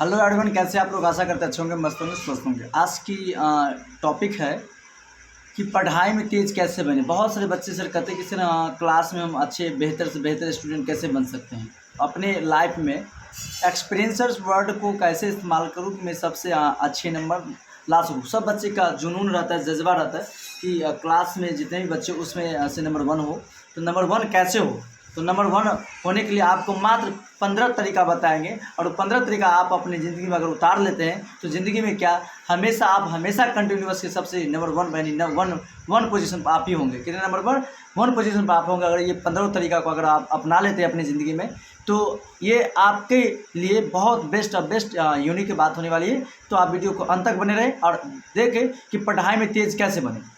Hello everyone, कैसे आप लोग? आशा करते अच्छे होंगे, मस्त होंगे, स्वस्थ होंगे। आज की टॉपिक है कि पढ़ाई में तेज़ कैसे बने। बहुत सारे बच्चे सर कहते हैं कि सर क्लास में हम अच्छे बेहतर से बेहतर स्टूडेंट कैसे बन सकते हैं। अपने लाइफ में एक्सपीरियंसर्स वर्ड को कैसे इस्तेमाल करूँ कि मैं सबसे अच्छे नंबर ला सकूँ। सब बच्चे का जुनून रहता है, जज्बा रहता है कि क्लास में जितने भी बच्चे उसमें से नंबर 1 हो। तो नंबर 1 कैसे हो? तो नंबर 1 होने के लिए आपको मात्र 15 तरीका बताएंगे, और 15 तरीका आप अपनी ज़िंदगी में अगर उतार लेते हैं तो ज़िंदगी में क्या आप हमेशा कंटिन्यूअस के सबसे नंबर 1 यानी वन पोजीशन पर आप ही होंगे। कितने नंबर पर? 1 पोजीशन पर आप होंगे। अगर ये 15 तरीका को अगर आप अपना लेते हैं अपनी ज़िंदगी में तो ये आपके लिए बहुत बेस्ट और बेस्ट यूनिक की बात होने वाली है। तो आप वीडियो को अंत तक बने रहें और देखें कि पढ़ाई में तेज़ कैसे बने।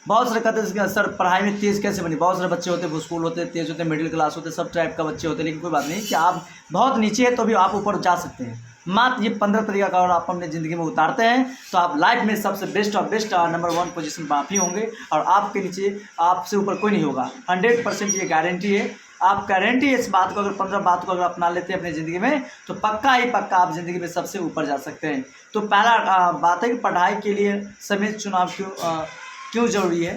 बहुत सारे कहते हैं सर पढ़ाई में तेज़ कैसे बनी। बहुत सारे बच्चे होते हैं, स्कूल होते हैं, तेज़ होते हैं, मिडिल क्लास होते हैं, सब टाइप का बच्चे होते हैं। लेकिन कोई बात नहीं कि आप बहुत नीचे हैं तो भी आप ऊपर जा सकते हैं। मात्र ये 15 तरीका का और आप अपने ज़िंदगी में उतारते हैं तो आप लाइफ में सबसे बेस्ट और बेस्ट नंबर 1 पोजीशन पर आप ही होंगे, और आपके नीचे आपसे ऊपर कोई नहीं होगा। 100% ये गारंटी है। आप गारंटी इस बात को, अगर 15 बात को अगर अपना लेते हैं अपनी ज़िंदगी में तो पक्का ही पक्का आप ज़िंदगी में सबसे ऊपर जा सकते हैं। तो पहला बात है कि पढ़ाई के लिए समय चुनाव क्यों ज़रूरी है।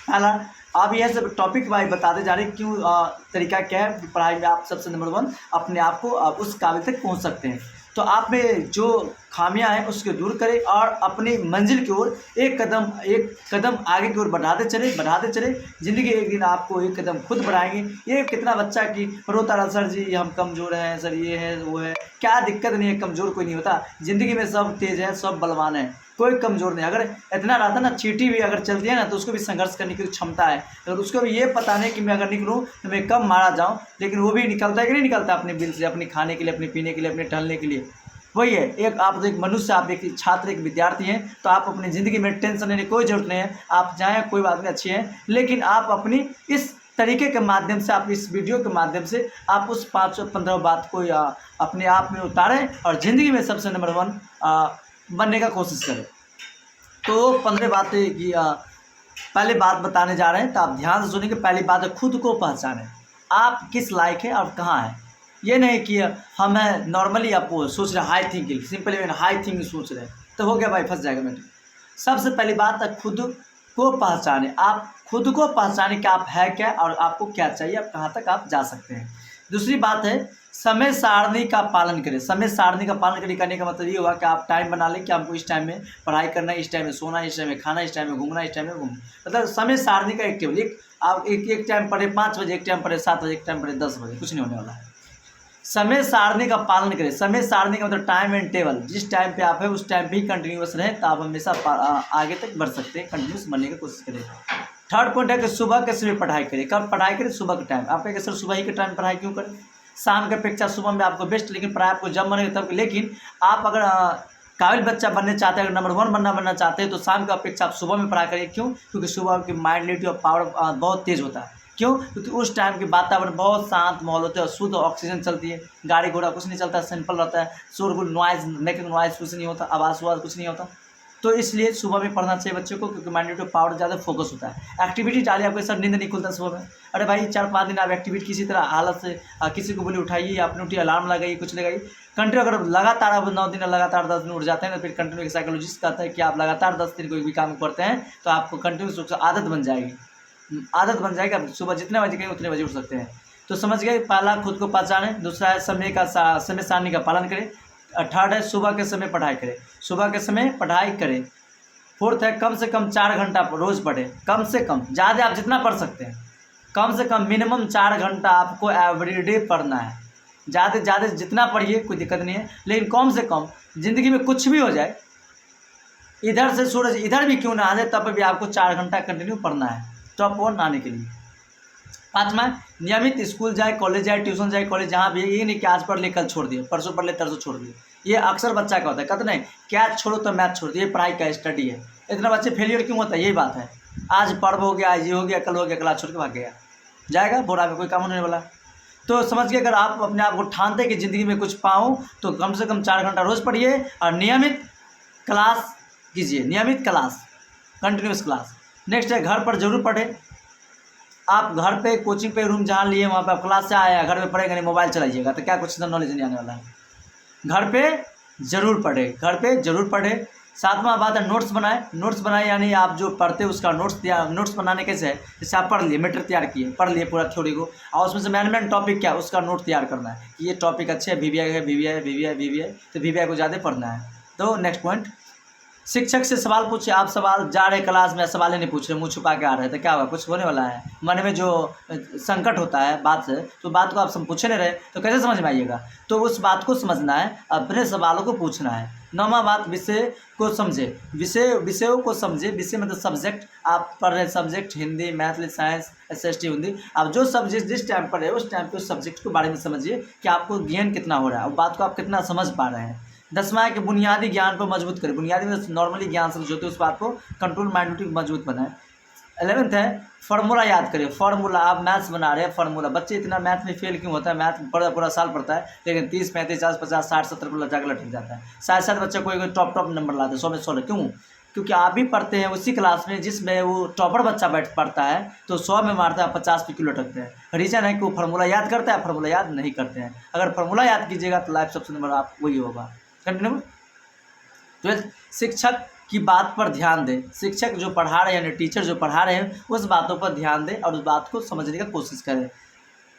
पहला, आप यह सब टॉपिक वाइज बताते जा रहे हैं क्यों तरीका क्या है पढ़ाई में आप सबसे नंबर 1 अपने आप को उस काबिल तक पहुंच सकते हैं। तो आप में जो खामियां हैं उसको दूर करें और अपनी मंजिल की ओर एक कदम आगे की ओर बढ़ाते चले। ज़िंदगी एक दिन आपको एक कदम खुद बढ़ाएंगे। ये कितना बच्चा कि रोता रहा, सर जी हम कमज़ोर हैं, सर ये है वो है। क्या दिक्कत नहीं है, कमज़ोर कोई नहीं होता। ज़िंदगी में सब तेज़ है, सब बलवान है, कोई कमज़ोर नहीं। अगर इतना रहता ना, चींटी भी अगर चलती है ना तो उसको भी संघर्ष करने की क्षमता है। अगर उसको भी ये पता नहीं कि मैं अगर निकलूँ तो मैं कब मारा जाऊँ, लेकिन वो भी निकलता है कि नहीं निकलता अपने बिल से, अपने खाने के लिए, अपने पीने के लिए, अपने टहलने के लिए। वही है, आप एक मनुष्य, आप एक छात्र, एक विद्यार्थी हैं तो आप अपनी ज़िंदगी में टेंशन लेने की कोई ज़रूरत नहीं है। आप जाएँ, कोई बात नहीं, अच्छी है, लेकिन आप अपनी इस तरीके के माध्यम से, आप इस वीडियो के माध्यम से आप उस 5-15 बात को अपने आप में उतारें और ज़िंदगी में सबसे नंबर 1 बनने का कोशिश करें। तो 15 बातें की पहले बात बताने जा रहे हैं तो आप ध्यान से सुनेंगे। पहली बात है, खुद को पहचानें। आप किस लायक हैं और कहाँ हैं। ये नहीं कि हम हैं नॉर्मली आप सोच रहे हैं high thinking, simply high thinking सोच रहे हैं तो हो गया भाई, फंस जाएगा बेटे। सबसे पहली बात है, खुद को पहचानें। आप खुद को पहचानें कि आप है क्या और आपको क्या चाहिए, आप कहाँ तक आप जा सकते हैं। दूसरी बात है, समय सारणी का पालन करें। समय सारणी का पालन करने का मतलब ये हुआ कि आप टाइम बना लें कि हमको इस टाइम में पढ़ाई करना है, इस टाइम में सोना है, इस टाइम में खाना, इस टाइम में घूमना, इस टाइम में घूमना। मतलब समय सारणी का एक टेबल, आप एक टाइम पढ़े 5 बजे, एक टाइम पढ़े 7 बजे, एक टाइम पढ़े 10 बजे, कुछ नहीं होने वाला है। समय सारणी का पालन करें। समय सारणी का मतलब टाइम एंड टेबल। जिस टाइम पे आप है उस टाइम पे ही कंटिन्यूस रहें तो आप हमेशा आगे तक बढ़ सकते हैं। कंटिन्यूस बनने की कोशिश करें। थर्ड पॉइंट है कि सुबह के समय पढ़ाई करें। कब पढ़ाई करें? सुबह के टाइम। आप कहेंगे सर सुबह ही के टाइम पढ़ाई क्यों करें? शाम के अपेक्षा सुबह में आपको बेस्ट, लेकिन पढ़ाई आपको जब बने तब। लेकिन आप अगर काबिल बच्चा बनने चाहते हैं, अगर नंबर 1 बनना चाहते हैं तो शाम की अपेक्षा आप सुबह में पढ़ाई करिए। क्यों? क्योंकि सुबह की माइंडलिटी और पावर बहुत तेज़ होता है। क्यों? क्योंकि उस टाइम के वातावरण बहुत शांत माहौल होता है, शुद्ध ऑक्सीजन चलती है, गाड़ी घोड़ा कुछ नहीं चलता, सिंपल रहता है, शोरगुल नॉइज़, मेकिंग नॉइज़ कुछ नहीं होता, आवाज़ कुछ नहीं होता। तो इसलिए सुबह में पढ़ना चाहिए बच्चों को, क्योंकि माइंड पावर ज़्यादा फोकस होता है। एक्टिविटी डालिए, आपको सर नींद नहीं खुलता सुबह में। अरे भाई 4-5 दिन आप एक्टिविटी किसी तरह हालत से किसी को बोले उठाइए, आपने उठी, अलार्म लगाइए, कुछ लगाइए। कंटिन्यू अगर लगातार आप 9 दिन लगातार 10 दिन उठ जाते हैं तो फिर कंटिन्यू साइकोलॉजिस्ट कहता है कि आप लगातार 10 दिन कोई भी काम करते हैं तो आपको कंटिन्यूस रूप से आदत बन जाएगी। आप सुबह जितने बजे कहें उतने बजे उठ सकते हैं। तो समझ गए, पहला खुद को पहचानें। दूसरा है समय सारणी का पालन करें। थर्ड है सुबह के समय पढ़ाई करें। सुबह के समय पढ़ाई करें। फोर्थ है कम से कम 4 घंटा रोज़ पढ़ें। कम से कम, ज़्यादा आप जितना पढ़ सकते हैं, कम से कम मिनिमम 4 घंटा आपको एवरीडे पढ़ना है। ज़्यादा जितना पढ़िए कोई दिक्कत नहीं है, लेकिन कम से कम ज़िंदगी में कुछ भी हो जाए, इधर से सूरज इधर भी क्यों ना आ जाए तब भी आपको 4 घंटा कंटिन्यू पढ़ना है टॉप 1 आने के लिए। पाँचवा, नियमित स्कूल जाए, कॉलेज जाए, ट्यूशन जाए, कॉलेज जहाँ भी है। ये नहीं कि आज पढ़ ले कल छोड़ दिए, परसों पढ़ ले तरसों छोड़ दिए। ये अक्सर बच्चा का होता है, कहते नहीं क्या छोड़ो तो मैथ छोड़ दिए, पढ़ाई का स्टडी है। इतना बच्चे फेलियर क्यों होता है? यही बात है, आज पढ़ हो गया, आज ये हो गया, कल हो गया, कल छोड़ के भाग गया, जाएगा बुरा में कोई काम होने वाला। तो समझ के अगर आप अपने आप को ठानते कि ज़िंदगी में कुछ पाऊँ तो कम से कम 4 घंटा रोज़ पढ़िए और नियमित क्लास कीजिए। नियमित क्लास, कंटिन्यूस क्लास। नेक्स्ट है घर पर जरूर पढ़ें। आप घर पे कोचिंग पे रूम जहाँ लिए वहाँ पे आप क्लास से आया, घर पे पढ़ेंगे नहीं, मोबाइल चलाइएगा तो क्या कुछ नॉलेज नहीं आने वाला है। घर पे ज़रूर पढ़े, घर पे ज़रूर पढ़े। 7वां बात है नोट्स बनाए, नोट्स बनाए यानी आप जो पढ़ते हो उसका नोट्स बनाने कैसे है, जैसे आप पढ़ लिए मैटर तैयार किए, पढ़ लिए पूरा थ्योरी को, और उसमें से मैन टॉपिक क्या है उसका नोट तैयार करना है कि ये टॉपिक अच्छे है, वीवीआई है, वीवीआई तो वीवीआई को ज़्यादा पढ़ना है। तो नेक्स्ट पॉइंट, शिक्षक से सवाल पूछे। आप सवाल जा रहे क्लास में, सवाल ही नहीं पूछ रहे, मुंह छुपा के आ रहे, तो क्या होगा, कुछ होने वाला है। मन में जो संकट होता है बात से, तो बात को आप पूछे नहीं रहे तो कैसे समझ में आइएगा। तो उस बात को समझना है, अपने सवालों को पूछना है। 9वां बात, विषय को समझे, विषयों को समझे। विषय मतलब सब्जेक्ट, आप पढ़ रहे subject Hindi, math, science, SST Hindi, आप जो सब्जेक्ट जिस टाइम पढ़ रहे हो उस टाइम पे उस सब्जेक्ट के बारे में समझिए कि आपको ज्ञान कितना हो रहा है और बात को आप कितना समझ पा रहे हैं। 10वां है कि बुनियादी ज्ञान पर मजबूत करें, बुनियादी में नॉर्मली ज्ञान समझ होते उस बात को कंट्रोल माइंड मजबूत बनाएं। 11th है फार्मूला याद करें। फार्मूला, आप मैथ्स बना रहे हैं, फार्मूला, बच्चे इतना मैथ में फेल क्यों होता है, मैथ पूरा साल पढ़ता है लेकिन 30, 35, 40, 50, 60, 70 को जाकर लटक जाता है। शायद बच्चा कोई टॉप नंबर लाते हैं 100 में 100, क्यों? क्योंकि आप भी पढ़ते हैं उसी क्लास में जिसमें वो टॉपर बच्चा पढ़ता है, तो 100 में मारता है, 50 पे क्यों लटकते हैं। रीज़न है कि वो फार्मूला याद करता है, फार्मूला याद नहीं करते हैं। अगर फार्मूला याद कीजिएगा तो लाइफ सबसे नंबर आप वही होगा। कंटिन्यू। 12th, शिक्षक की बात पर ध्यान दें। शिक्षक जो पढ़ा रहे हैं यानी टीचर जो पढ़ा रहे हैं उस बातों पर ध्यान दें और उस बात को समझने की कोशिश करें।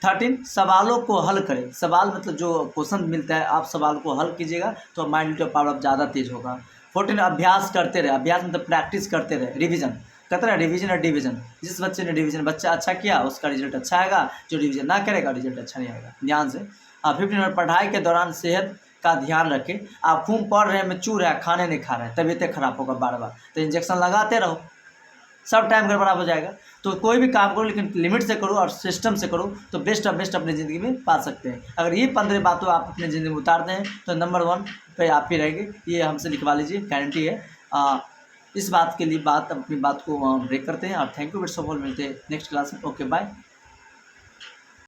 13, सवालों को हल करें। सवाल मतलब जो क्वेश्चन मिलता है आप सवाल को हल कीजिएगा तो माइंड पावर ज़्यादा तेज होगा। 14, अभ्यास करते रहे। अभ्यास मतलब प्रैक्टिस करते रहे, रिवीजन करते रहे, रिवीजन और डिवीजन। जिस बच्चे ने डिवीजन बच्चा अच्छा किया उसका रिजल्ट अच्छा आएगा, जो डिवीजन ना करेगा रिजल्ट अच्छा नहीं आएगा। ध्यान से। 15, पढ़ाई के दौरान सेहत का ध्यान रखें। आप खूब पढ़ रहे हैं, मैच्योर है, खाने नहीं खा रहे हैं, तबीयत खराब होगा बार बार, तो इंजेक्शन लगाते रहो, सब टाइम गड़बड़ा हो जाएगा। तो कोई भी काम करो लेकिन लिमिट से करो और सिस्टम से करो तो बेस्ट ऑफ बेस्ट अपनी ज़िंदगी में पा सकते हैं। अगर ये 15 बातों आप अपनी ज़िंदगी में उतारते हैं तो नंबर 1 पे आप ही रहेंगे, ये हमसे लिखवा लीजिए, गारंटी है। इस बात के लिए अपनी बात को ब्रेक करते हैं और थैंक यू, मिलते हैं नेक्स्ट क्लास में। Okay bye.